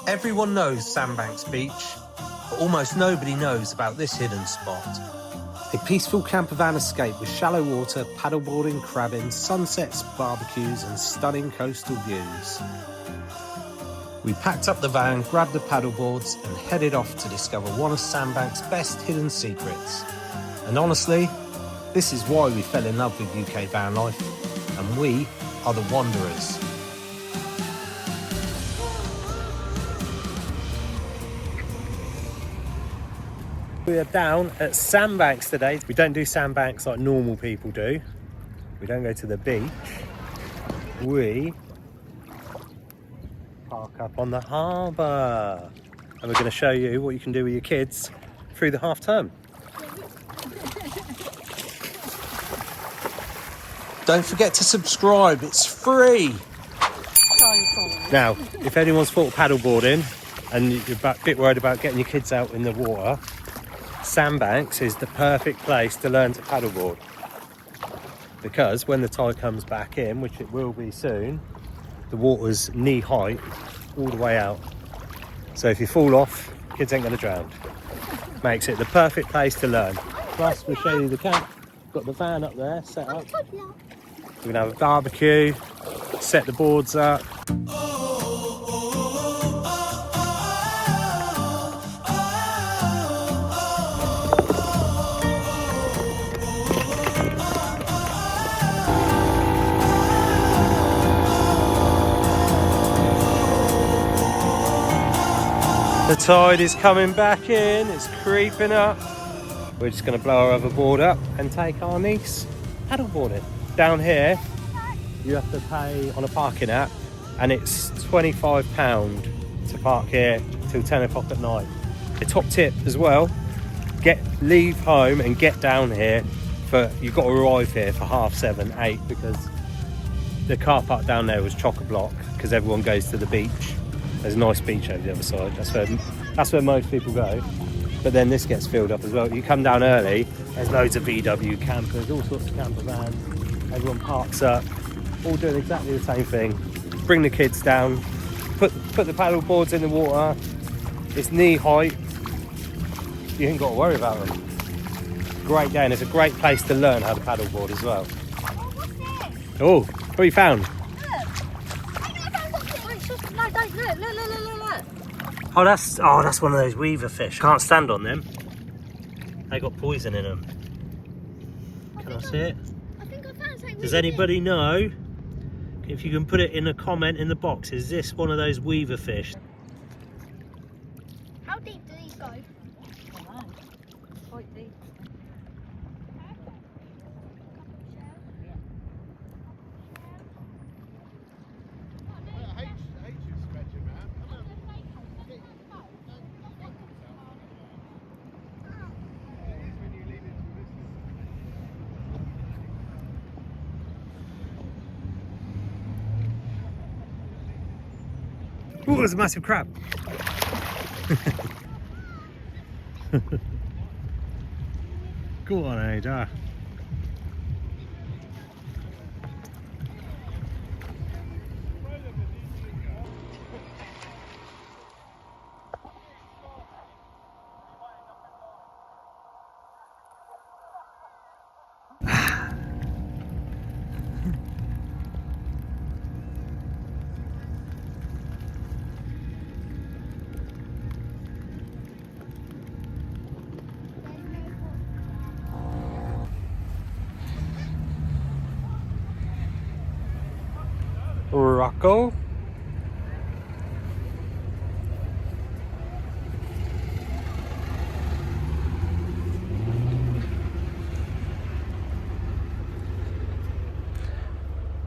Everyone knows Sandbanks Beach, but almost nobody knows about this hidden spot. A peaceful camper van escape with shallow water, paddleboarding, crabbing, sunsets, barbecues and stunning coastal views. We packed up the van, grabbed the paddleboards and headed off to discover one of Sandbanks' best hidden secrets. And honestly, this is why we fell in love with UK van life, and we are the Wanderers. We are down at Sandbanks today. We don't do Sandbanks like normal people do. We don't go to the beach. We park up on the harbour. And we're going to show you what you can do with your kids through the half term. Don't forget to subscribe, it's free. Now, if anyone's thought of paddleboarding and you're a bit worried about getting your kids out in the water, Sandbanks is the perfect place to learn to paddleboard, because when the tide comes back in, which it will be soon, the water's knee height all the way out. So if you fall off, kids ain't going to drown. Makes it the perfect place to learn. Plus, we'll show you the camp. Got the van up there set up. We're going to have a barbecue, set the boards up. The tide is coming back in, it's creeping up. We're just going to blow our other board up and take our niece paddleboarding. Down here, you have to pay on a parking app, and it's £25 to park here till 10 o'clock at night. A top tip as well, leave home and get down here you've got to arrive here for 7:30, 8, because the car park down there was chock-a-block because everyone goes to the beach. There's a nice beach over the other side. That's where most people go. But then this gets filled up as well. You come down early, there's loads of VW campers, all sorts of camper vans. Everyone parks up, all doing exactly the same thing. Bring the kids down, put the paddle boards in the water. It's knee height. You ain't got to worry about them. Great day, and it's a great place to learn how to paddleboard as well. Oh, what have you found? Oh, that's one of those weaver fish. Can't stand on them. They got poison in them. Can I see it? I think I found something. Does anybody know? If you can put it in a comment in the box, is this one of those weaver fish? How deep do these go? I don't know. Quite deep. Oh, there's a massive crab. Go on, Ada. Rocco.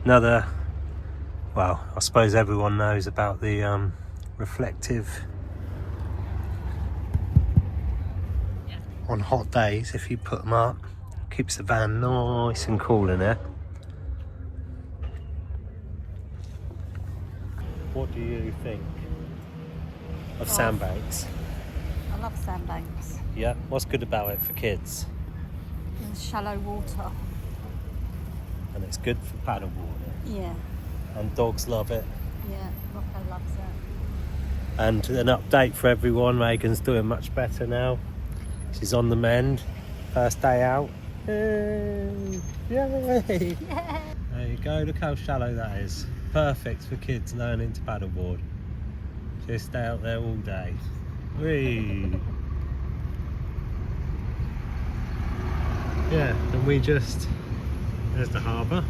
Another, well, I suppose everyone knows about the reflective on hot days. If you put them up, keeps the van nice and cool in there. What do you think of Sandbanks? I love Sandbanks. Yeah, what's good about it for kids? There's shallow water. And it's good for paddleboarding. Yeah, And dogs love it. yeah. Rocco loves it. And an update for everyone, Megan's doing much better now. She's on the mend. First day out. Yay! Yay! There you go, look how shallow that is. Perfect for kids learning to paddleboard. Just stay out there all day. Whee! Yeah, and there's the harbour.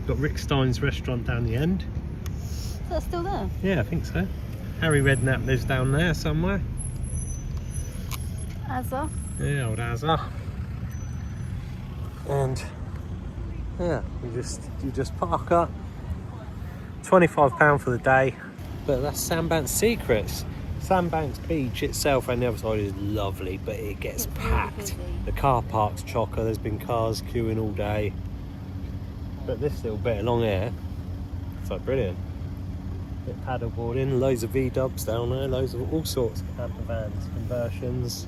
Got Rick Stein's restaurant down the end. Is that still there? Yeah, I think so. Harry Redknapp lives down there somewhere. Azza. Yeah, old Azza. And yeah, you just park up. £25 for the day. But that's Sandbanks secrets. Sandbanks beach itself on the other side is lovely, but it gets packed. The car park's chocker, there's been cars queuing all day. But this little bit along here, it's like brilliant. Bit paddleboarding, loads of V-dubs down there, loads of all sorts of camper vans, conversions.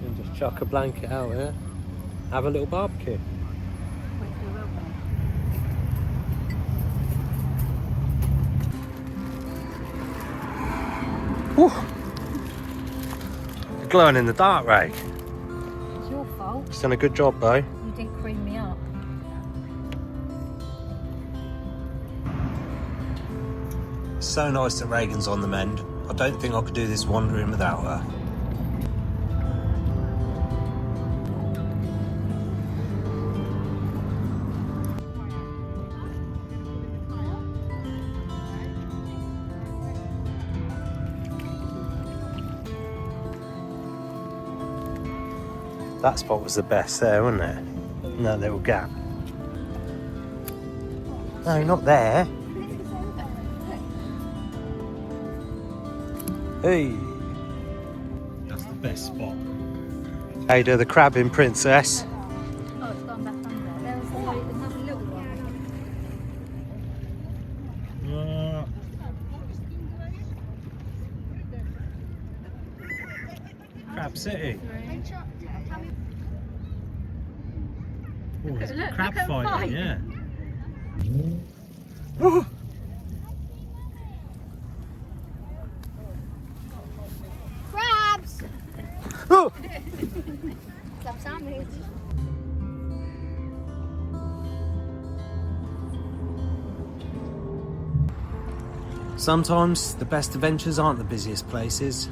You can just chuck a blanket out here, have a little barbecue. Whew. You're glowing in the dark, Ray. It's your fault. You've done a good job though. You didn't cream me up. So nice that Reagan's on the mend. I don't think I could do this wandering without her. That spot was the best there, wasn't it? In that little gap. No, not there. Hey, that's the best spot. Ada, the crabbing princess. Oh, it's gone back under. There was another little one. Crab City. Oh, there's a Look, crab look at fighting, fight. yeah. Crabs! Oh. Club sandwich. Sometimes the best adventures aren't the busiest places,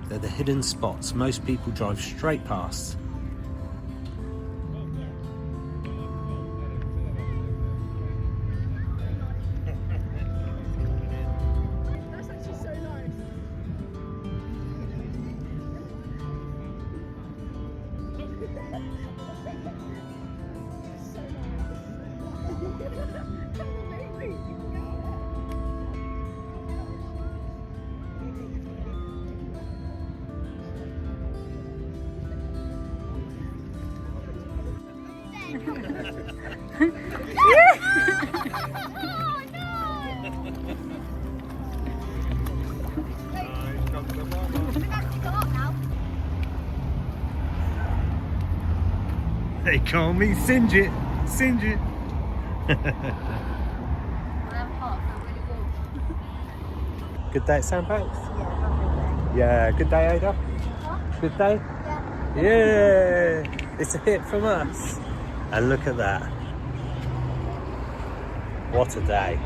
they're the hidden spots most people drive straight past. That's actually so nice. They call me Singe It, Singe It. Good day at Sandbanks? Yeah, good day, Ada? Good day? Yeah. It's a hit from us. And look at that. What a day.